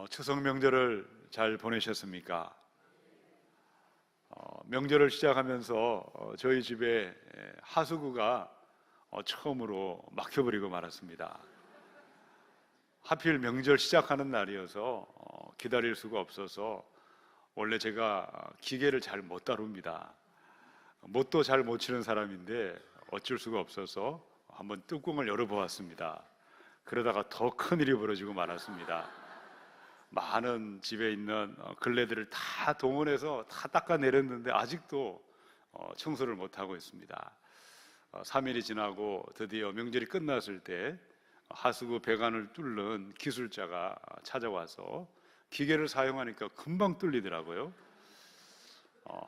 추석 명절을 잘 보내셨습니까? 명절을 시작하면서 저희 집에 하수구가 처음으로 막혀버리고 말았습니다. 하필 명절 시작하는 날이어서 기다릴 수가 없어서 원래 제가 기계를 잘 못 다룹니다. 못도 잘 못 치는 사람인데 어쩔 수가 없어서 한번 뚜껑을 열어보았습니다. 그러다가 더 큰일이 벌어지고 말았습니다. 많은 집에 있는 걸레들을 다 동원해서 다 닦아내렸는데 아직도 청소를 못하고 있습니다. 3일이 지나고 드디어 명절이 끝났을 때 하수구 배관을 뚫는 기술자가 찾아와서 기계를 사용하니까 금방 뚫리더라고요.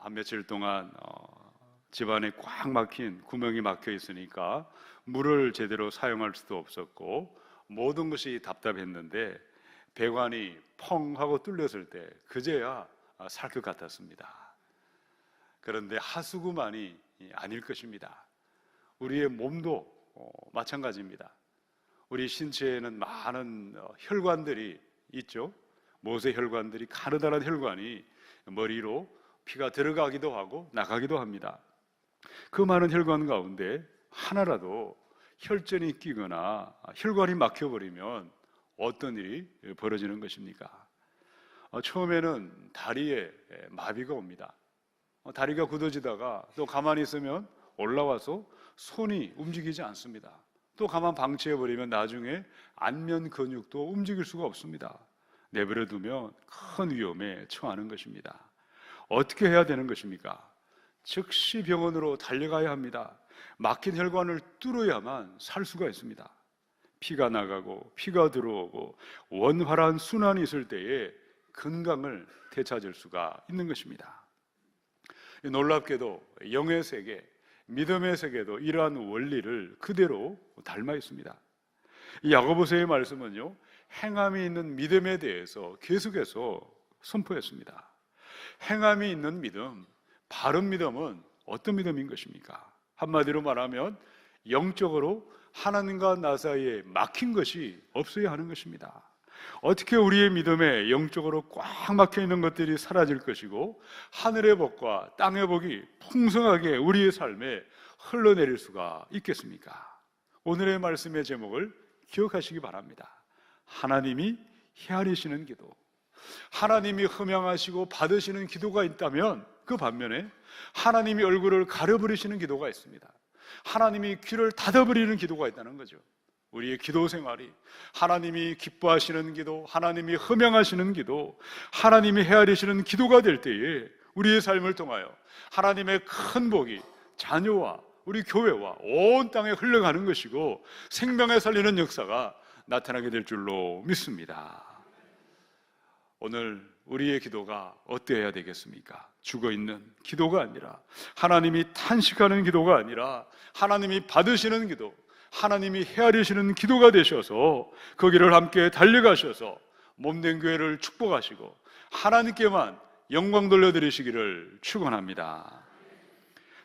한 며칠 동안 집안에 꽉 막힌 구멍이 막혀 있으니까 물을 제대로 사용할 수도 없었고 모든 것이 답답했는데 배관이 펑 하고 뚫렸을 때 그제야 살 것 같았습니다. 그런데 하수구만이 아닐 것입니다. 우리의 몸도 마찬가지입니다. 우리 신체에는 많은 혈관들이 있죠. 모세 혈관들이 가느다란 혈관이 머리로 피가 들어가기도 하고 나가기도 합니다. 그 많은 혈관 가운데 하나라도 혈전이 끼거나 혈관이 막혀버리면 어떤 일이 벌어지는 것입니까? 처음에는 다리에 마비가 옵니다. 다리가 굳어지다가 또 가만히 있으면 올라와서 손이 움직이지 않습니다. 또 가만 방치해버리면 나중에 안면 근육도 움직일 수가 없습니다. 내버려 두면 큰 위험에 처하는 것입니다. 어떻게 해야 되는 것입니까? 즉시 병원으로 달려가야 합니다. 막힌 혈관을 뚫어야만 살 수가 있습니다. 피가 나가고 피가 들어오고 원활한 순환이 있을 때에 건강을 되찾을 수가 있는 것입니다. 놀랍게도 영의 세계, 믿음의 세계도 이러한 원리를 그대로 닮아 있습니다. 이 야고보서의 말씀은요, 행함이 있는 믿음에 대해서 계속해서 선포했습니다. 행함이 있는 믿음, 바른 믿음은 어떤 믿음인 것입니까? 한마디로 말하면 영적으로 하나님과 나 사이에 막힌 것이 없어야 하는 것입니다. 어떻게 우리의 믿음에 영적으로 꽉 막혀 있는 것들이 사라질 것이고 하늘의 복과 땅의 복이 풍성하게 우리의 삶에 흘러내릴 수가 있겠습니까? 오늘의 말씀의 제목을 기억하시기 바랍니다. 하나님이 헤아리시는 기도. 하나님이 흠양하시고 받으시는 기도가 있다면 그 반면에 하나님이 얼굴을 가려버리시는 기도가 있습니다. 하나님이 귀를 닫아버리는 기도가 있다는 거죠. 우리의 기도 생활이 하나님이 기뻐하시는 기도, 하나님이 흠양하시는 기도, 하나님이 헤아리시는 기도가 될 때에 우리의 삶을 통하여 하나님의 큰 복이 자녀와 우리 교회와 온 땅에 흘러가는 것이고 생명에 살리는 역사가 나타나게 될 줄로 믿습니다. 오늘 우리의 기도가 어때야 되겠습니까? 죽어있는 기도가 아니라, 하나님이 탄식하는 기도가 아니라 하나님이 받으시는 기도, 하나님이 헤아리시는 기도가 되셔서 거기를 함께 달려가셔서 몸된 교회를 축복하시고 하나님께만 영광 돌려드리시기를 축원합니다.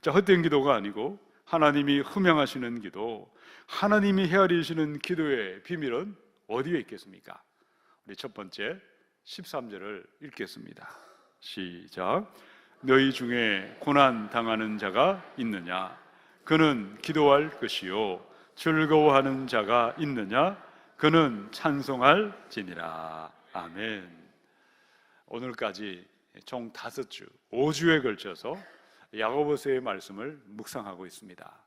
자, 헛된 기도가 아니고 하나님이 흠양하시는 기도, 하나님이 헤아리시는 기도의 비밀은 어디에 있겠습니까? 우리 첫 번째 13절을 읽겠습니다. 시작. 너희 중에 고난 당하는 자가 있느냐? 그는 기도할 것이요. 즐거워하는 자가 있느냐? 그는 찬송할지니라. 아멘. 오늘까지 총 5주, 5주에 걸쳐서 야고보서의 말씀을 묵상하고 있습니다.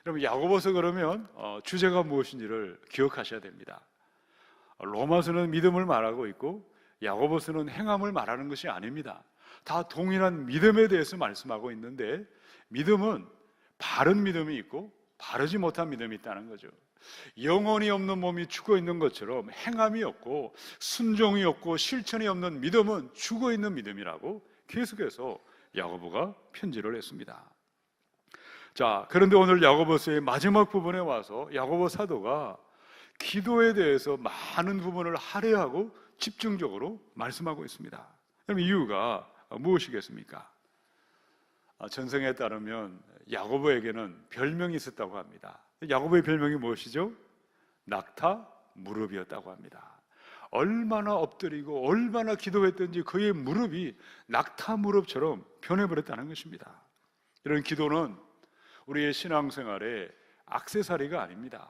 여러분, 야고보서 그러면 주제가 무엇인지를 기억하셔야 됩니다. 로마서는 믿음을 말하고 있고 야고보서는 행함을 말하는 것이 아닙니다. 다 동일한 믿음에 대해서 말씀하고 있는데 믿음은 바른 믿음이 있고 바르지 못한 믿음이 있다는 거죠. 영혼이 없는 몸이 죽어 있는 것처럼 행함이 없고 순종이 없고 실천이 없는 믿음은 죽어 있는 믿음이라고 계속해서 야고보가 편지를 했습니다. 자, 그런데 오늘 야고보서의 마지막 부분에 와서 야고보 사도가 기도에 대해서 많은 부분을 할애하고 집중적으로 말씀하고 있습니다. 그럼 이유가 무엇이겠습니까? 전성에 따르면 야고보에게는 별명이 있었다고 합니다. 야고보의 별명이 무엇이죠? 낙타 무릎이었다고 합니다. 얼마나 엎드리고 얼마나 기도했든지 그의 무릎이 낙타 무릎처럼 변해버렸다는 것입니다. 이런 기도는 우리의 신앙생활의 액세서리가 아닙니다.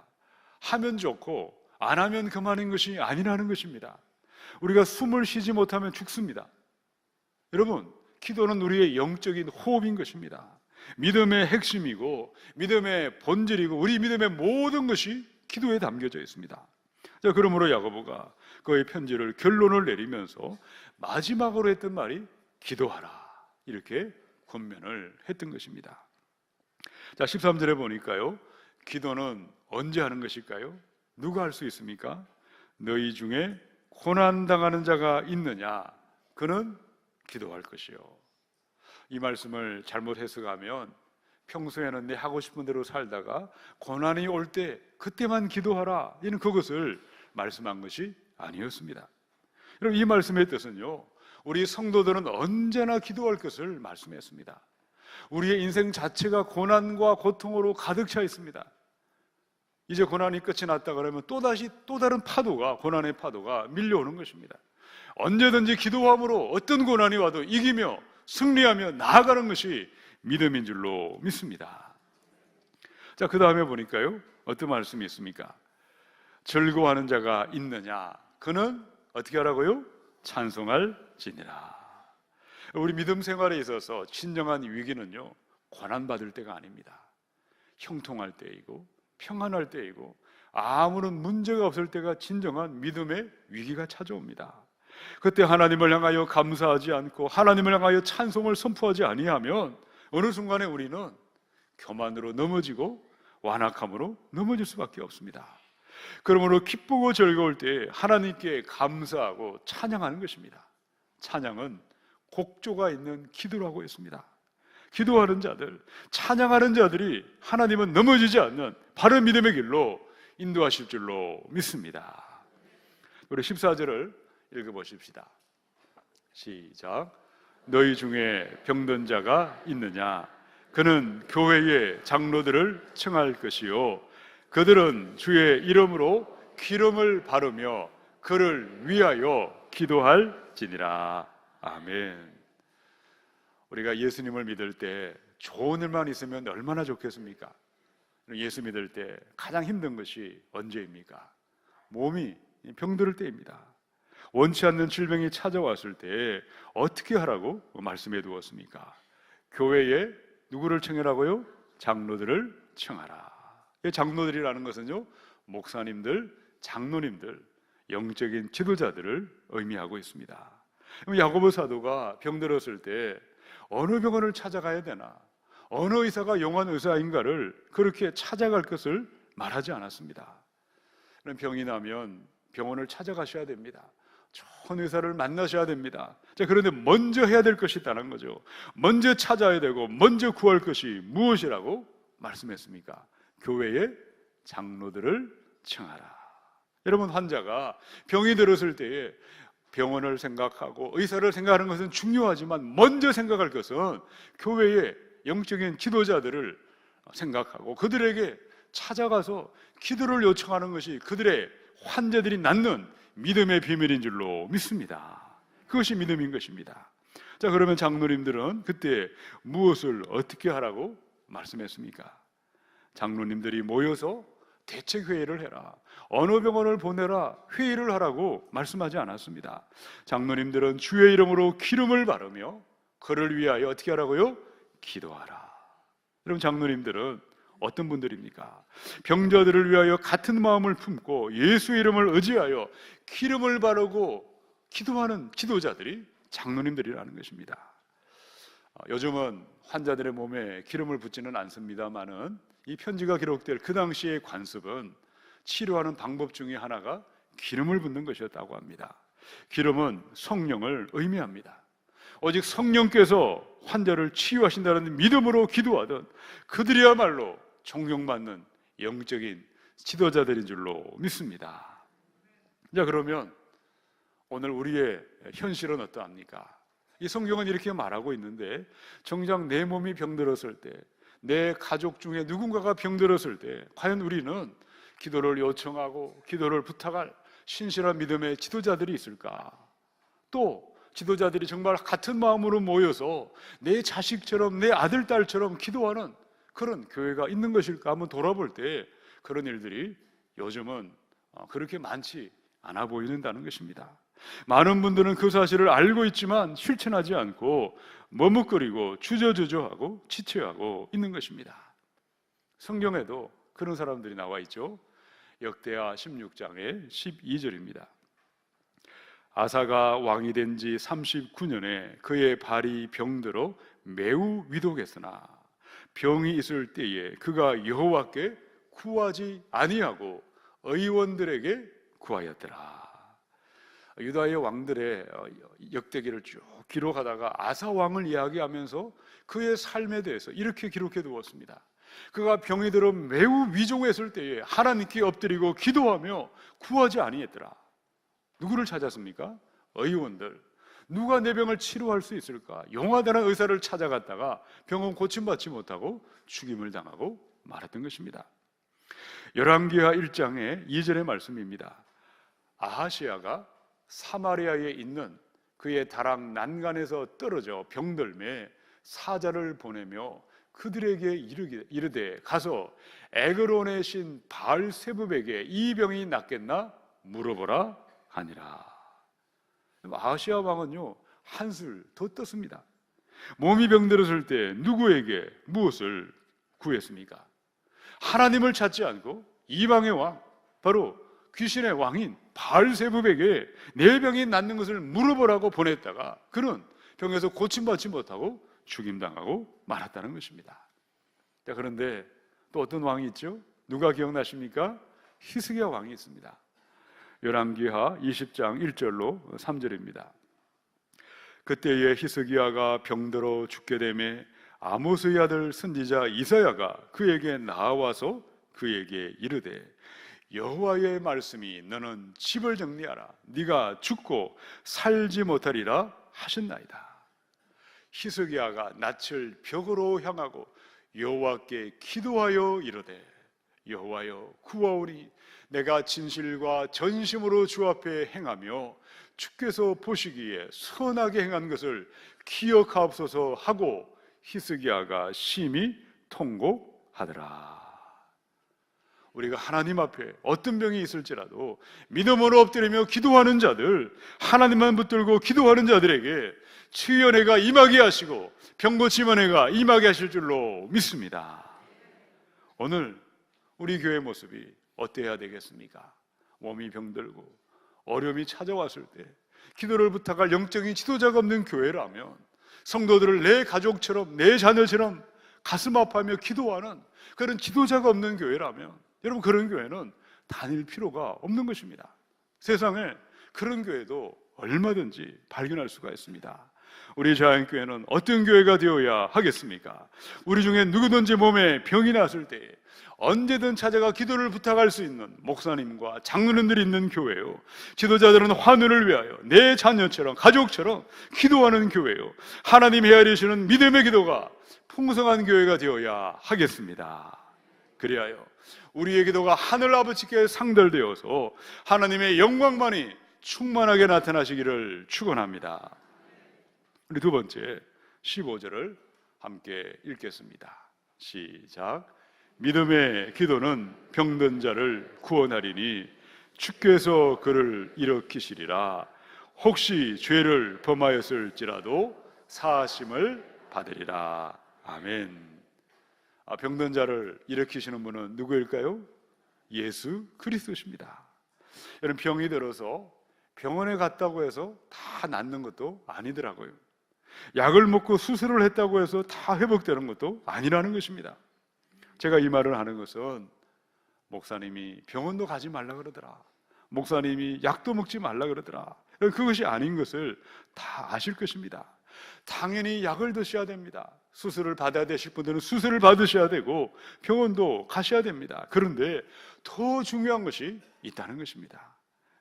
하면 좋고 안 하면 그만인 것이 아니라는 것입니다. 우리가 숨을 쉬지 못하면 죽습니다. 여러분, 기도는 우리의 영적인 호흡인 것입니다. 믿음의 핵심이고 믿음의 본질이고 우리 믿음의 모든 것이 기도에 담겨져 있습니다. 자, 그러므로 야고보가 그의 편지를 결론을 내리면서 마지막으로 했던 말이 기도하라, 이렇게 권면을 했던 것입니다. 자, 13절에 보니까요, 기도는 언제 하는 것일까요? 누가 할 수 있습니까? 너희 중에 고난당하는 자가 있느냐? 그는 기도할 것이요. 이 말씀을 잘못 해석하면 평소에는 내 하고 싶은 대로 살다가 고난이 올 때 그때만 기도하라, 이는 그것을 말씀한 것이 아니었습니다. 여러분, 이 말씀의 뜻은요, 우리 성도들은 언제나 기도할 것을 말씀했습니다. 우리의 인생 자체가 고난과 고통으로 가득 차 있습니다. 이제 고난이 끝이 났다 그러면 또다시 또 다른 파도가, 고난의 파도가 밀려오는 것입니다. 언제든지 기도함으로 어떤 고난이 와도 이기며 승리하며 나아가는 것이 믿음인 줄로 믿습니다. 자, 그 다음에 보니까요, 어떤 말씀이 있습니까? 즐거워하는 자가 있느냐? 그는 어떻게 하라고요? 찬송할지니라. 우리 믿음 생활에 있어서 진정한 위기는요, 고난받을 때가 아닙니다. 형통할 때이고 평안할 때이고 아무런 문제가 없을 때가 진정한 믿음의 위기가 찾아옵니다. 그때 하나님을 향하여 감사하지 않고 하나님을 향하여 찬송을 선포하지 아니하면 어느 순간에 우리는 교만으로 넘어지고 완악함으로 넘어질 수밖에 없습니다. 그러므로 기쁘고 즐거울 때 하나님께 감사하고 찬양하는 것입니다. 찬양은 곡조가 있는 기도라고 했습니다. 기도하는 자들, 찬양하는 자들이 하나님은 넘어지지 않는 바른 믿음의 길로 인도하실 줄로 믿습니다. 우리 14절을 읽어보십시다. 시작. 너희 중에 병든 자가 있느냐? 그는 교회의 장로들을 청할 것이요, 그들은 주의 이름으로 기름을 바르며 그를 위하여 기도할지니라. 아멘. 우리가 예수님을 믿을 때 좋은 일만 있으면 얼마나 좋겠습니까? 예수 믿을 때 가장 힘든 것이 언제입니까? 몸이 병들 때입니다. 원치 않는 질병이 찾아왔을 때 어떻게 하라고 말씀해 두었습니까? 교회에 누구를 청하라고요? 장로들을 청하라. 장로들이라는 것은요, 목사님들, 장로님들, 영적인 지도자들을 의미하고 있습니다. 야고보 사도가 병들었을 때 어느 병원을 찾아가야 되나, 어느 의사가 영원 의사인가를 그렇게 찾아갈 것을 말하지 않았습니다. 병이 나면 병원을 찾아가셔야 됩니다. 좋은 의사를 만나셔야 됩니다. 자, 그런데 먼저 해야 될 것이 있다는 거죠. 먼저 찾아야 되고 먼저 구할 것이 무엇이라고 말씀했습니까? 교회의 장로들을 청하라. 여러분, 환자가 병이 들었을 때에 병원을 생각하고 의사를 생각하는 것은 중요하지만 먼저 생각할 것은 교회의 영적인 지도자들을 생각하고 그들에게 찾아가서 기도를 요청하는 것이 그들의 환자들이 낳는 믿음의 비밀인 줄로 믿습니다. 그것이 믿음인 것입니다. 자, 그러면 장로님들은 그때 무엇을 어떻게 하라고 말씀했습니까? 장로님들이 모여서 대책회의를 해라, 어느 병원을 보내라, 회의를 하라고 말씀하지 않았습니다. 장로님들은 주의 이름으로 기름을 바르며 그를 위하여 어떻게 하라고요? 기도하라. 여러분, 장로님들은 어떤 분들입니까? 병자들을 위하여 같은 마음을 품고 예수의 이름을 의지하여 기름을 바르고 기도하는 지도자들이 장로님들이라는 것입니다. 요즘은 환자들의 몸에 기름을 붓지는 않습니다만은 이 편지가 기록될 그 당시의 관습은 치료하는 방법 중에 하나가 기름을 붓는 것이었다고 합니다. 기름은 성령을 의미합니다. 오직 성령께서 환자를 치유하신다는 믿음으로 기도하던 그들이야말로 존경받는 영적인 지도자들인 줄로 믿습니다. 자, 그러면 오늘 우리의 현실은 어떠합니까? 이 성경은 이렇게 말하고 있는데 정작 내 몸이 병들었을 때, 내 가족 중에 누군가가 병들었을 때 과연 우리는 기도를 요청하고 기도를 부탁할 신실한 믿음의 지도자들이 있을까? 또 지도자들이 정말 같은 마음으로 모여서 내 자식처럼, 내 아들, 딸처럼 기도하는 그런 교회가 있는 것일까? 한번 돌아볼 때 그런 일들이 요즘은 그렇게 많지 않아 보이는다는 것입니다. 많은 분들은 그 사실을 알고 있지만 실천하지 않고 머뭇거리고 주저주저하고 지체하고 있는 것입니다. 성경에도 그런 사람들이 나와 있죠. 역대하 16장의 12절입니다. 아사가 왕이 된 지 39년에 그의 발이 병들어 매우 위독했으나 병이 있을 때에 그가 여호와께 구하지 아니하고 의원들에게 구하였더라. 유다의 왕들의 역대기를 쭉 기록하다가 아사 왕을 이야기하면서 그의 삶에 대해서 이렇게 기록해 두었습니다. 그가 병이 들어 매우 위중했을 때에 하나님께 엎드리고 기도하며 구하지 아니했더라. 누구를 찾았습니까? 의원들. 누가 내 병을 치료할 수 있을까? 용하다는 의사를 찾아갔다가 병은 고침받지 못하고 죽임을 당하고 말았던 것입니다. 열왕기하 1장의 2절의 말씀입니다. 아하시아가 사마리아에 있는 그의 다락 난간에서 떨어져 병들매 사자를 보내며 그들에게 이르되 가서 에그론의 신 바알세붑에게 이 병이 낫겠나 물어보라 하니라. 아하시아 왕은요 한술 더 떴습니다. 몸이 병들었을 때 누구에게 무엇을 구했습니까? 하나님을 찾지 않고 이방의 왕, 바로 귀신의 왕인 바알세붑에게 내 병이 낫는 것을 물어보라고 보냈다가 그는 병에서 고침받지 못하고 죽임당하고 말았다는 것입니다. 자, 그런데 또 어떤 왕이 있죠? 누가 기억나십니까? 히스기야 왕이 있습니다. 열왕기하 20장 1절로 3절입니다. 그때에 히스기야가 병들어 죽게 되매 아모스의 아들 선지자 이사야가 그에게 나와서 그에게 이르되 여호와의 말씀이 너는 집을 정리하라 네가 죽고 살지 못하리라 하셨나이다. 히스기야가 낯을 벽으로 향하고 여호와께 기도하여 이르되 여호와여 구하오니 내가 진실과 전심으로 주 앞에 행하며 주께서 보시기에 선하게 행한 것을 기억하옵소서 하고 히스기야가 심히 통곡하더라. 우리가 하나님 앞에 어떤 병이 있을지라도 믿음으로 엎드리며 기도하는 자들, 하나님만 붙들고 기도하는 자들에게 치유의 은혜가 임하게 하시고 병고침의 은혜가 임하게 하실 줄로 믿습니다. 오늘 우리 교회 모습이 어때야 되겠습니까? 몸이 병들고 어려움이 찾아왔을 때 기도를 부탁할 영적인 지도자가 없는 교회라면, 성도들을 내 가족처럼 내 자녀처럼 가슴 아파하며 기도하는 그런 지도자가 없는 교회라면 여러분 그런 교회는 다닐 필요가 없는 것입니다. 세상에 그런 교회도 얼마든지 발견할 수가 있습니다. 우리 자연교회는 어떤 교회가 되어야 하겠습니까? 우리 중에 누구든지 몸에 병이 났을 때 언제든 찾아가 기도를 부탁할 수 있는 목사님과 장로님들이 있는 교회요, 지도자들은 환우를 위하여 내 자녀처럼 가족처럼 기도하는 교회요, 하나님 헤아리시는 믿음의 기도가 풍성한 교회가 되어야 하겠습니다. 그리하여 우리의 기도가 하늘 아버지께 상달되어서 하나님의 영광만이 충만하게 나타나시기를 축원합니다. 우리 두 번째 15절을 함께 읽겠습니다. 시작. 믿음의 기도는 병든 자를 구원하리니 주께서 그를 일으키시리라. 혹시 죄를 범하였을지라도 사하심을 받으리라. 아멘. 병든 자를 일으키시는 분은 누구일까요? 예수 그리스도십니다. 여러분, 병이 들어서 병원에 갔다고 해서 다 낫는 것도 아니더라고요. 약을 먹고 수술을 했다고 해서 다 회복되는 것도 아니라는 것입니다. 제가 이 말을 하는 것은 목사님이 병원도 가지 말라 그러더라, 목사님이 약도 먹지 말라 그러더라, 그것이 아닌 것을 다 아실 것입니다. 당연히 약을 드셔야 됩니다. 수술을 받아야 되실 분들은 수술을 받으셔야 되고 병원도 가셔야 됩니다. 그런데 더 중요한 것이 있다는 것입니다.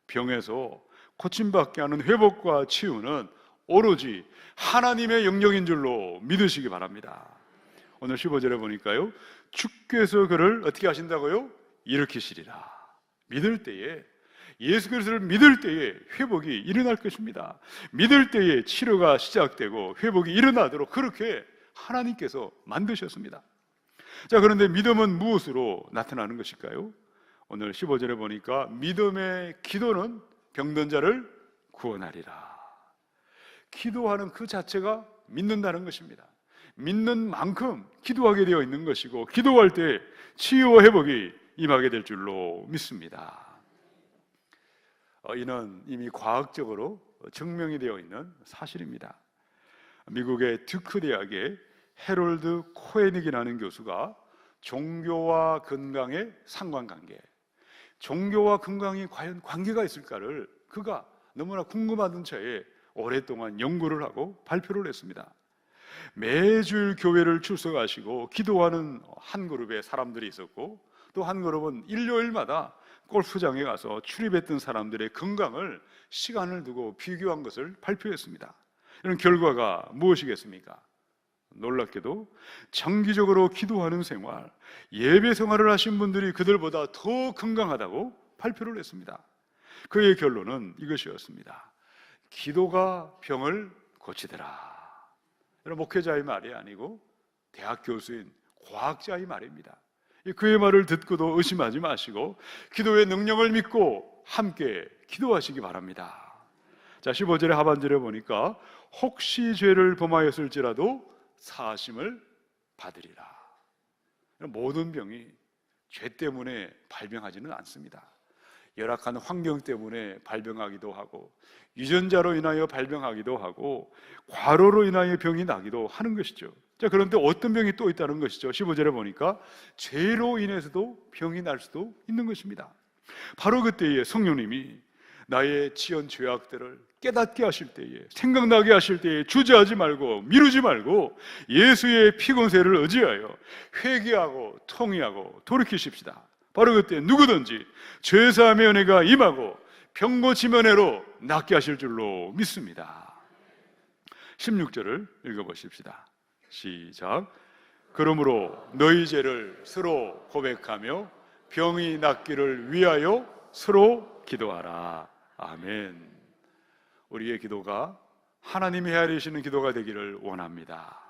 병에서 고침받게 하는 회복과 치유는 오로지 하나님의 영역인 줄로 믿으시기 바랍니다. 오늘 15절에 보니까요, 주께서 그를 어떻게 하신다고요? 일으키시리라. 믿을 때에 예수 그리스도를 믿을 때에 회복이 일어날 것입니다. 믿을 때에 치료가 시작되고 회복이 일어나도록 그렇게 하나님께서 만드셨습니다. 자, 그런데 믿음은 무엇으로 나타나는 것일까요? 오늘 15절에 보니까 믿음의 기도는 병든 자를 구원하리라. 기도하는 그 자체가 믿는다는 것입니다. 믿는 만큼 기도하게 되어 있는 것이고, 기도할 때 치유와 회복이 임하게 될 줄로 믿습니다. 이는 이미 과학적으로 증명이 되어 있는 사실입니다. 미국의 듀크 대학의 해롤드 코에닉이라는 교수가 종교와 건강의 상관관계, 종교와 건강이 과연 관계가 있을까를 그가 너무나 궁금하던 차에 오랫동안 연구를 하고 발표를 했습니다. 매주일 교회를 출석하시고 기도하는 한 그룹의 사람들이 있었고, 또 한 그룹은 일요일마다 골프장에 가서 출입했던 사람들의 건강을 시간을 두고 비교한 것을 발표했습니다. 이런 결과가 무엇이겠습니까? 놀랍게도 정기적으로 기도하는 생활, 예배 생활을 하신 분들이 그들보다 더 건강하다고 발표를 했습니다. 그의 결론은 이것이었습니다. 기도가 병을 고치더라. 여러분, 목회자의 말이 아니고 대학 교수인 과학자의 말입니다. 그의 말을 듣고도 의심하지 마시고 기도의 능력을 믿고 함께 기도하시기 바랍니다. 자, 15절의 하반절에 보니까 혹시 죄를 범하였을지라도 사하심을 받으리라. 모든 병이 죄 때문에 발병하지는 않습니다. 열악한 환경 때문에 발병하기도 하고, 유전자로 인하여 발병하기도 하고, 과로로 인하여 병이 나기도 하는 것이죠. 자, 그런데 어떤 병이 또 있다는 것이죠. 15절에 보니까 죄로 인해서도 병이 날 수도 있는 것입니다. 바로 그때에 성령님이 나의 지은 죄악들을 깨닫게 하실 때에, 생각나게 하실 때에 주저하지 말고 미루지 말고 예수의 피곤세를 의지하여 회개하고 통회하고 돌이키십시다. 바로 그때 누구든지 죄사함의 은혜가 임하고 병고침의 은혜로 낫게 하실 줄로 믿습니다. 16절을 읽어보십시다. 시작. 그러므로 너희 죄를 서로 고백하며 병이 낫기를 위하여 서로 기도하라. 아멘. 우리의 기도가 하나님이 헤아리시는 기도가 되기를 원합니다.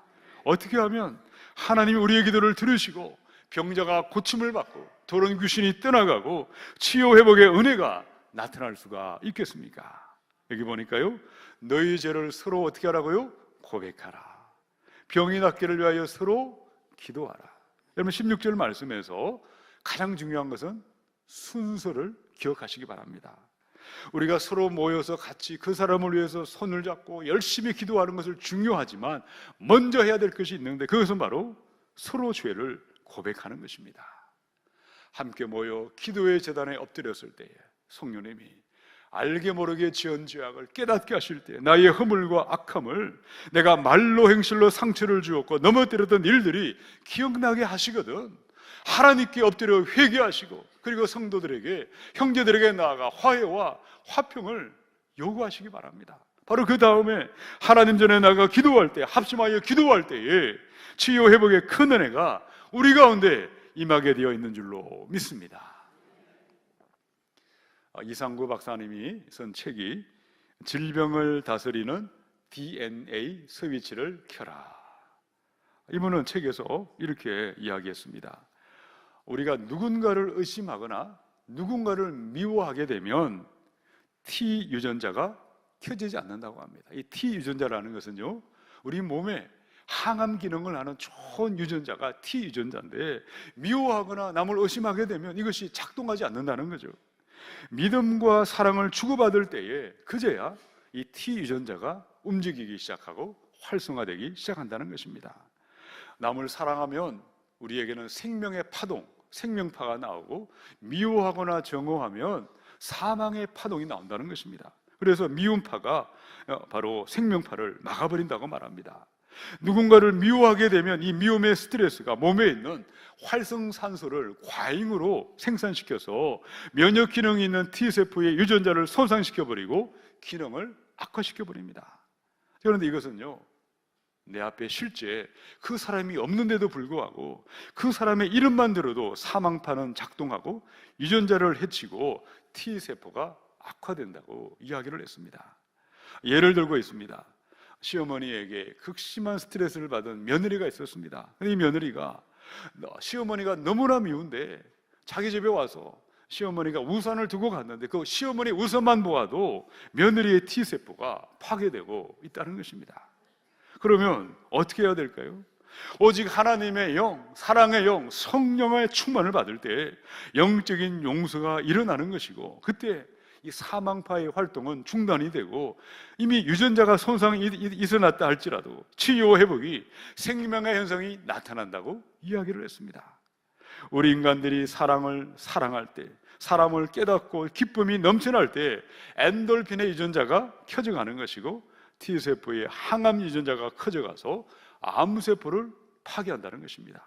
어떻게 하면 하나님이 우리의 기도를 들으시고 병자가 고침을 받고 더러운 귀신이 떠나가고 치유 회복의 은혜가 나타날 수가 있겠습니까? 여기 보니까요, 너희 죄를 서로 어떻게 하라고요? 고백하라. 병이 낫기를 위하여 서로 기도하라. 여러분, 16절 말씀에서 가장 중요한 것은 순서를 기억하시기 바랍니다. 우리가 서로 모여서 같이 그 사람을 위해서 손을 잡고 열심히 기도하는 것을 중요하지만 먼저 해야 될 것이 있는데, 그것은 바로 서로 죄를 고백하는 것입니다. 함께 모여 기도의 제단에 엎드렸을 때에 성령님이 알게 모르게 지은 죄악을 깨닫게 하실 때 나의 허물과 악함을, 내가 말로 행실로 상처를 주었고 넘어뜨렸던 일들이 기억나게 하시거든. 하나님께 엎드려 회개하시고, 그리고 성도들에게, 형제들에게 나아가 화해와 화평을 요구하시기 바랍니다. 바로 그 다음에 하나님 전에 나가 기도할 때, 합심하여 기도할 때에 치유 회복의 큰 은혜가 우리 가운데 임하게 되어 있는 줄로 믿습니다. 이상구 박사님이 쓴 책이 질병을 다스리는 DNA 스위치를 켜라. 이분은 책에서 이렇게 이야기했습니다. 우리가 누군가를 의심하거나 누군가를 미워하게 되면 T 유전자가 켜지지 않는다고 합니다. 이 T 유전자라는 것은요, 우리 몸에 항암 기능을 하는 좋은 유전자가 T 유전자인데, 미워하거나 남을 의심하게 되면 이것이 작동하지 않는다는 거죠. 믿음과 사랑을 주고받을 때에 그제야 이 T 유전자가 움직이기 시작하고 활성화되기 시작한다는 것입니다. 남을 사랑하면 우리에게는 생명의 파동, 생명파가 나오고, 미워하거나 정오하면 사망의 파동이 나온다는 것입니다. 그래서 미움파가 바로 생명파를 막아버린다고 말합니다. 누군가를 미워하게 되면 이 미움의 스트레스가 몸에 있는 활성산소를 과잉으로 생산시켜서 면역 기능이 있는 T세포의 유전자를 손상시켜버리고 기능을 악화시켜버립니다. 그런데 이것은요, 내 앞에 실제 그 사람이 없는데도 불구하고 그 사람의 이름만 들어도 사망파는 작동하고 유전자를 해치고 T세포가 악화된다고 이야기를 했습니다. 예를 들고 있습니다. 시어머니에게 극심한 스트레스를 받은 며느리가 있었습니다. 이 며느리가 시어머니가 너무나 미운데 자기 집에 와서 시어머니가 우산을 두고 갔는데 그 시어머니 우산만 보아도 며느리의 T세포가 파괴되고 있다는 것입니다. 그러면 어떻게 해야 될까요? 오직 하나님의 영, 사랑의 영, 성령의 충만을 받을 때 영적인 용서가 일어나는 것이고, 그때 이 사망파의 활동은 중단이 되고, 이미 유전자가 손상이 있어났다 할지라도 치유 회복이 생명의 현상이 나타난다고 이야기를 했습니다. 우리 인간들이 사랑을 사랑할 때, 사람을 깨닫고 기쁨이 넘쳐날 때 엔돌핀의 유전자가 켜져가는 것이고, T세포의 항암 유전자가 커져가서 암세포를 파괴한다는 것입니다.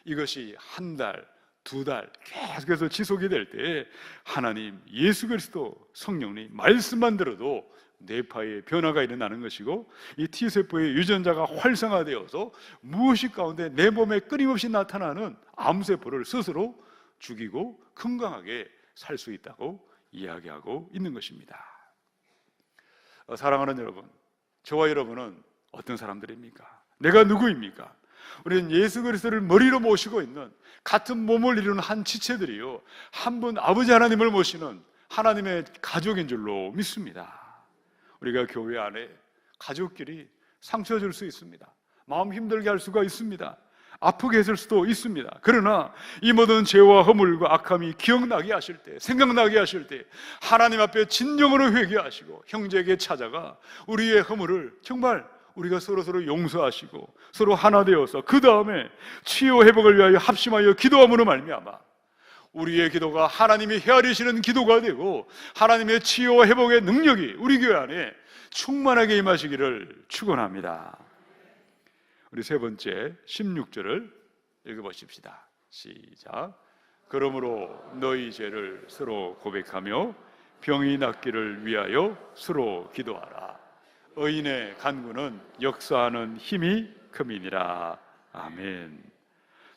이것이 한 달, 두 달 계속해서 지속이 될 때 하나님, 예수 그리스도, 성령님 말씀만 들어도 뇌파의 변화가 일어나는 것이고, 이 T세포의 유전자가 활성화되어서 무의식 가운데 내 몸에 끊임없이 나타나는 암세포를 스스로 죽이고 건강하게 살 수 있다고 이야기하고 있는 것입니다. 사랑하는 여러분, 저와 여러분은 어떤 사람들입니까? 내가 누구입니까? 우리는 예수 그리스도를 머리로 모시고 있는 같은 몸을 이루는 한 지체들이요, 한 분 아버지 하나님을 모시는 하나님의 가족인 줄로 믿습니다. 우리가 교회 안에 가족끼리 상처 줄 수 있습니다. 마음 힘들게 할 수가 있습니다. 아프게 했을 수도 있습니다. 그러나 이 모든 죄와 허물과 악함이 기억나게 하실 때, 생각나게 하실 때 하나님 앞에 진정으로 회개하시고 형제에게 찾아가 우리의 허물을 정말 우리가 서로 용서하시고 서로 하나 되어서 그 다음에 치유 회복을 위하여 합심하여 기도함으로 말미암아 우리의 기도가 하나님이 헤아리시는 기도가 되고 하나님의 치유와 회복의 능력이 우리 교회 안에 충만하게 임하시기를 축원합니다. 우리 세 번째 16절을 읽어보십시다. 시작. 그러므로 너희 죄를 서로 고백하며 병이 낫기를 위하여 서로 기도하라. 의인의 간구는 역사하는 힘이 큼이니라. 아멘.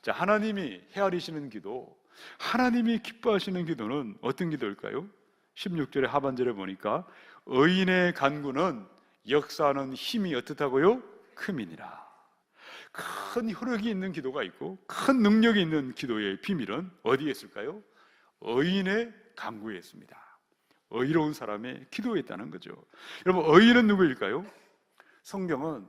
자, 하나님이 헤아리시는 기도, 하나님이 기뻐하시는 기도는 어떤 기도일까요? 16절의 하반절에 보니까 의인의 간구는 역사하는 힘이 어떻다고요? 큼이니라. 큰 효력이 있는 기도가 있고 큰 능력이 있는 기도의 비밀은 어디에 있을까요? 의인의 간구에 있습니다. 의로운 사람의 기도에 있다는 거죠. 여러분, 의인은 누구일까요? 성경은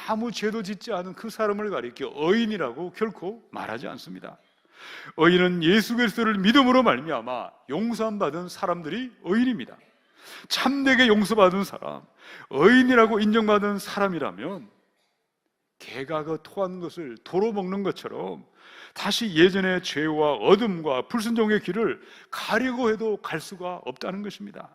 아무 죄도 짓지 않은 그 사람을 가리켜 의인이라고 결코 말하지 않습니다. 의인은 예수 그리스도를 믿음으로 말미암아 용서함 받은 사람들이 의인입니다. 참되게 용서받은 사람, 의인이라고 인정받은 사람이라면 개가 그 토한 것을 도로 먹는 것처럼 다시 예전의 죄와 어둠과 불순종의 길을 가려고 해도 갈 수가 없다는 것입니다.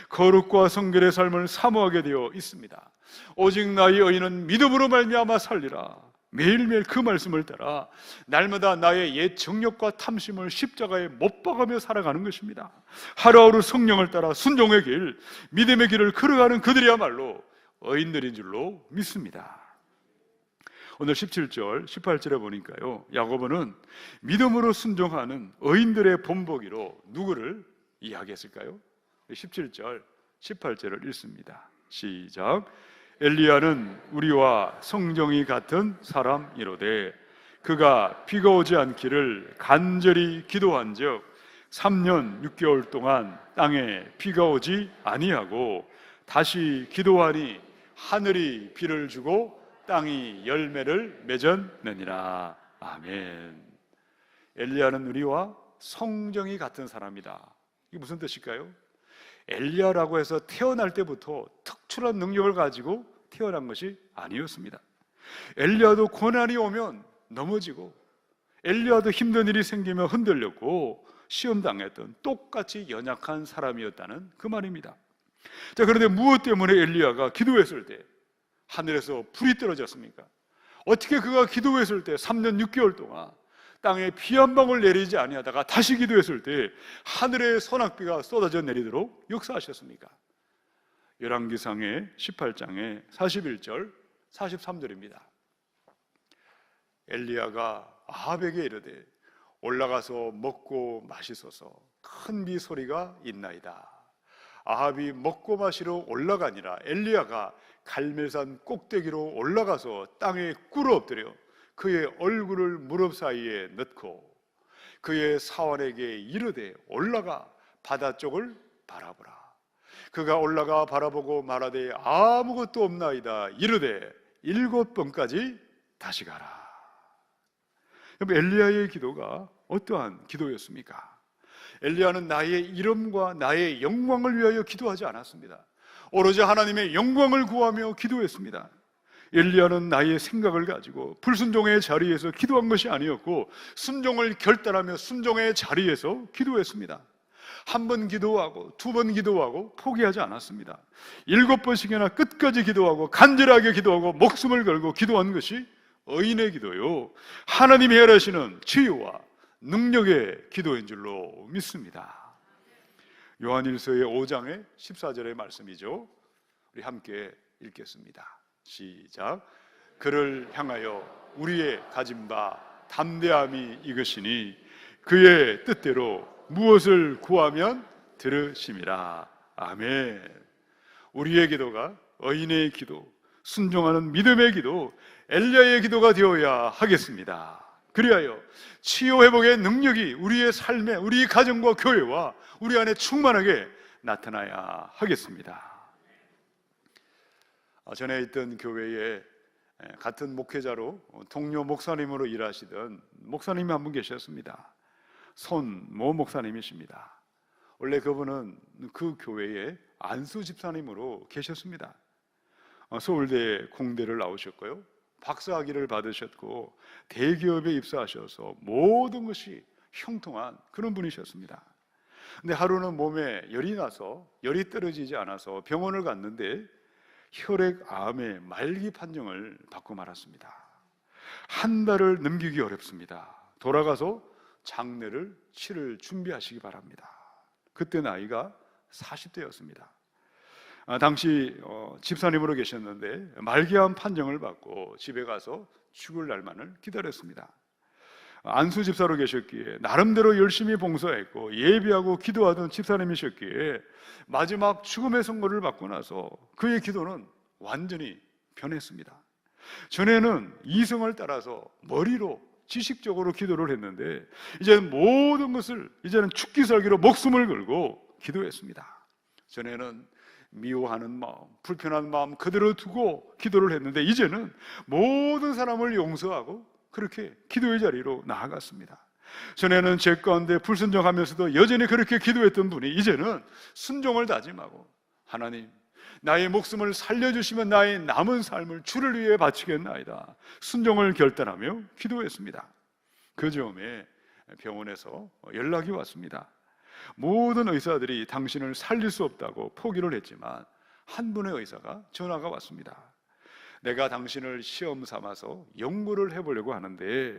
거룩과 성결의 삶을 사모하게 되어 있습니다. 오직 나의 의인은 믿음으로 말미암아 살리라. 매일매일 그 말씀을 따라 날마다 나의 옛 정욕과 탐심을 십자가에 못 박으며 살아가는 것입니다. 하루하루 성령을 따라 순종의 길, 믿음의 길을 걸어가는 그들이야말로 의인들인 줄로 믿습니다. 오늘 17절, 18절에 보니까요, 야고보는 믿음으로 순종하는 의인들의 본보기로 누구를 이야기했을까요? 17절, 18절을 읽습니다. 시작. 엘리야는 우리와 성정이 같은 사람이로되 그가 비가 오지 않기를 간절히 기도한즉 3년 6개월 동안 땅에 비가 오지 아니하고 다시 기도하니 하늘이 비를 주고 땅이 열매를 맺었느니라. 아멘. 엘리야는 우리와 성정이 같은 사람이다. 이게 무슨 뜻일까요? 엘리야라고 해서 태어날 때부터 특출한 능력을 가지고 태어난 것이 아니었습니다. 엘리야도 고난이 오면 넘어지고, 엘리야도 힘든 일이 생기면 흔들렸고 시험당했던 똑같이 연약한 사람이었다는 그 말입니다. 자, 그런데 무엇 때문에 엘리야가 기도했을 때 하늘에서 불이 떨어졌습니까? 어떻게 그가 기도했을 때 3년 6개월 동안 땅에 비 한 방울 내리지 아니하다가 다시 기도했을 때 하늘에 소낙비가 쏟아져 내리도록 역사하셨습니까? 열왕기상의 18장의 41절 43절입니다. 엘리야가 아합에게 이르되 올라가서 먹고 마시소서, 큰 비 소리가 있나이다. 아합이 먹고 마시러 올라가니라 엘리야가 갈멜산 꼭대기로 올라가서 땅에 꿇어 엎드려 그의 얼굴을 무릎 사이에 넣고 그의 사환에게 이르되 올라가 바다 쪽을 바라보라. 그가 올라가 바라보고 말하되 아무것도 없나이다. 이르되 7번까지 다시 가라. 엘리야의 기도가 어떠한 기도였습니까? 엘리야는 나의 이름과 나의 영광을 위하여 기도하지 않았습니다. 오로지 하나님의 영광을 구하며 기도했습니다. 엘리야는 나의 생각을 가지고 불순종의 자리에서 기도한 것이 아니었고 순종을 결단하며 순종의 자리에서 기도했습니다. 한 번 기도하고 2번 기도하고 포기하지 않았습니다. 7번씩이나 끝까지 기도하고 간절하게 기도하고 목숨을 걸고 기도한 것이 의인의 기도요, 하나님이 행하시는 치유와 능력의 기도인 줄로 믿습니다. 요한일서의 5장의 14절의 말씀이죠. 우리 함께 읽겠습니다. 시작. 그를 향하여 우리의 가진 바 담대함이 이것이니 그의 뜻대로 무엇을 구하면 들으심이라. 아멘. 우리의 기도가 의인의 기도, 순종하는 믿음의 기도, 엘리야의 기도가 되어야 하겠습니다. 그리하여 치유 회복의 능력이 우리의 삶에, 우리 가정과 교회와 우리 안에 충만하게 나타나야 하겠습니다. 전에 있던 교회에 같은 목회자로 동료 목사님으로 일하시던 목사님이 한 분 계셨습니다. 손모 목사님이십니다. 원래 그분은 그 교회에 안수 집사님으로 계셨습니다. 서울대 공대를 나오셨고요, 박사학위를 받으셨고 대기업에 입사하셔서 모든 것이 형통한 그런 분이셨습니다. 근데 하루는 몸에 열이 나서 열이 떨어지지 않아서 병원을 갔는데 혈액암의 말기 판정을 받고 말았습니다. 한 달을 넘기기 어렵습니다. 돌아가서 장례를 치를 준비하시기 바랍니다. 그때 나이가 40대였습니다. 당시 집사님으로 계셨는데 말기암 판정을 받고 집에 가서 죽을 날만을 기다렸습니다. 안수 집사로 계셨기에 나름대로 열심히 봉사했고 예비하고 기도하던 집사님이셨기에 마지막 죽음의 선고를 받고 나서 그의 기도는 완전히 변했습니다. 전에는 이성을 따라서 머리로 지식적으로 기도를 했는데 이제는 모든 것을 이제는 죽기 살기로 목숨을 걸고 기도했습니다. 전에는 미워하는 마음, 불편한 마음 그대로 두고 기도를 했는데 이제는 모든 사람을 용서하고 그렇게 기도의 자리로 나아갔습니다. 전에는 제 가운데 불순종하면서도 여전히 그렇게 기도했던 분이 이제는 순종을 다짐하고 하나님, 나의 목숨을 살려주시면 나의 남은 삶을 주를 위해 바치겠나이다. 순종을 결단하며 기도했습니다. 그 즈음에 병원에서 연락이 왔습니다. 모든 의사들이 당신을 살릴 수 없다고 포기를 했지만 한 분의 의사가 전화가 왔습니다. 내가 당신을 시험 삼아서 연구를 해보려고 하는데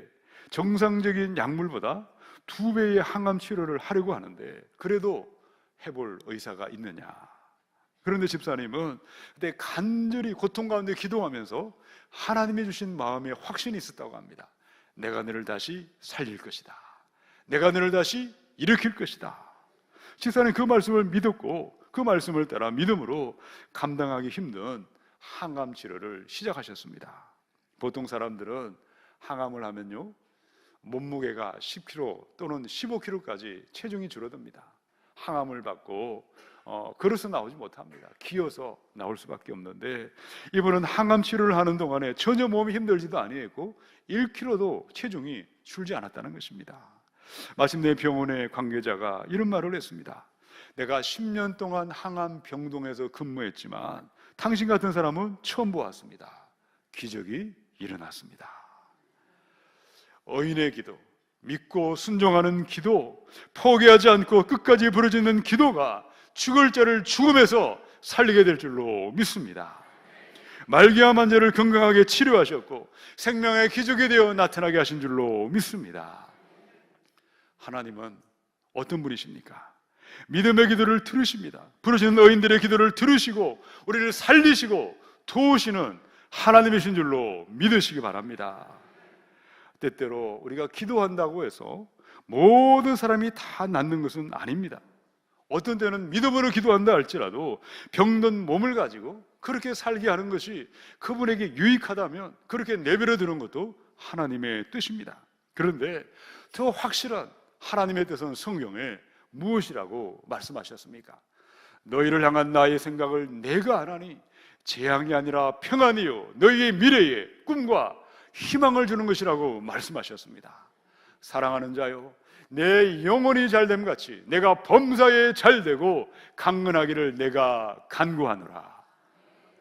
정상적인 약물보다 2배의 항암 치료를 하려고 하는데 그래도 해볼 의사가 있느냐. 그런데 집사님은 그때 간절히 고통 가운데 기도하면서 하나님이 주신 마음에 확신이 있었다고 합니다. 내가 너를 다시 살릴 것이다. 내가 너를 다시 일으킬 것이다. 집사님 그 말씀을 믿었고 그 말씀을 따라 믿음으로 감당하기 힘든 항암 치료를 시작하셨습니다. 보통 사람들은 항암을 하면요 몸무게가 10kg 또는 15kg까지 체중이 줄어듭니다. 항암을 받고 걸어서 나오지 못합니다. 기어서 나올 수밖에 없는데 이분은 항암 치료를 하는 동안에 전혀 몸이 힘들지도 아니했고 1kg도 체중이 줄지 않았다는 것입니다. 마침내 병원의 관계자가 이런 말을 했습니다. 내가 10년 동안 항암 병동에서 근무했지만 당신 같은 사람은 처음 보았습니다. 기적이 일어났습니다. 의인의 기도, 믿고 순종하는 기도, 포기하지 않고 끝까지 부르짖는 기도가 죽을 자를 죽음에서 살리게 될 줄로 믿습니다. 말기암 환자를 건강하게 치료하셨고 생명의 기적이 되어 나타나게 하신 줄로 믿습니다. 하나님은 어떤 분이십니까? 믿음의 기도를 들으십니다. 부르시는 의인들의 기도를 들으시고 우리를 살리시고 도우시는 하나님이신 줄로 믿으시기 바랍니다. 때때로 우리가 기도한다고 해서 모든 사람이 다 낫는 것은 아닙니다. 어떤 때는 믿음으로 기도한다 할지라도 병든 몸을 가지고 그렇게 살게 하는 것이 그분에게 유익하다면 그렇게 내버려 두는 것도 하나님의 뜻입니다. 그런데 더 확실한 하나님의 뜻은 성경에 무엇이라고 말씀하셨습니까? 너희를 향한 나의 생각을 내가 아나니 재앙이 아니라 평안이요 너희의 미래에 꿈과 희망을 주는 것이라고 말씀하셨습니다. 사랑하는 자요, 내 영혼이 잘됨 같이 내가 범사에 잘되고 강건하기를 내가 간구하노라.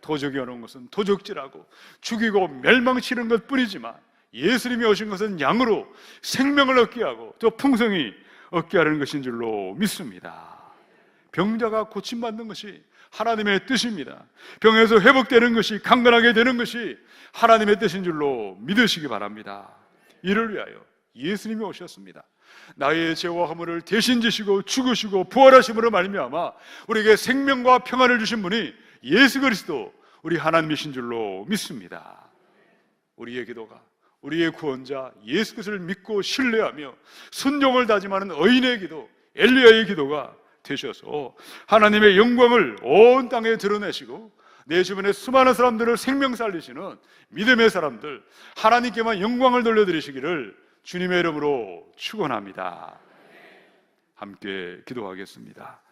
도적이 오는 것은 도적질하고 죽이고 멸망치는 것뿐이지만 예수님이 오신 것은 양으로 생명을 얻게 하고 또 풍성히 얻게 하는 것인 줄로 믿습니다. 병자가 고침받는 것이 하나님의 뜻입니다. 병에서 회복되는 것이, 강건하게 되는 것이 하나님의 뜻인 줄로 믿으시기 바랍니다. 이를 위하여 예수님이 오셨습니다. 나의 죄와 허물을 대신 지시고 죽으시고 부활하심으로 말미암아 우리에게 생명과 평안을 주신 분이 예수 그리스도 우리 하나님이신 줄로 믿습니다. 우리의 기도가 우리의 구원자 예수 그리스도를 믿고 신뢰하며 순종을 다짐하는 의인의 기도, 엘리야의 기도가 되셔서 하나님의 영광을 온 땅에 드러내시고 내 주변에 수많은 사람들을 생명 살리시는 믿음의 사람들, 하나님께만 영광을 돌려드리시기를 주님의 이름으로 축원합니다. 함께 기도하겠습니다.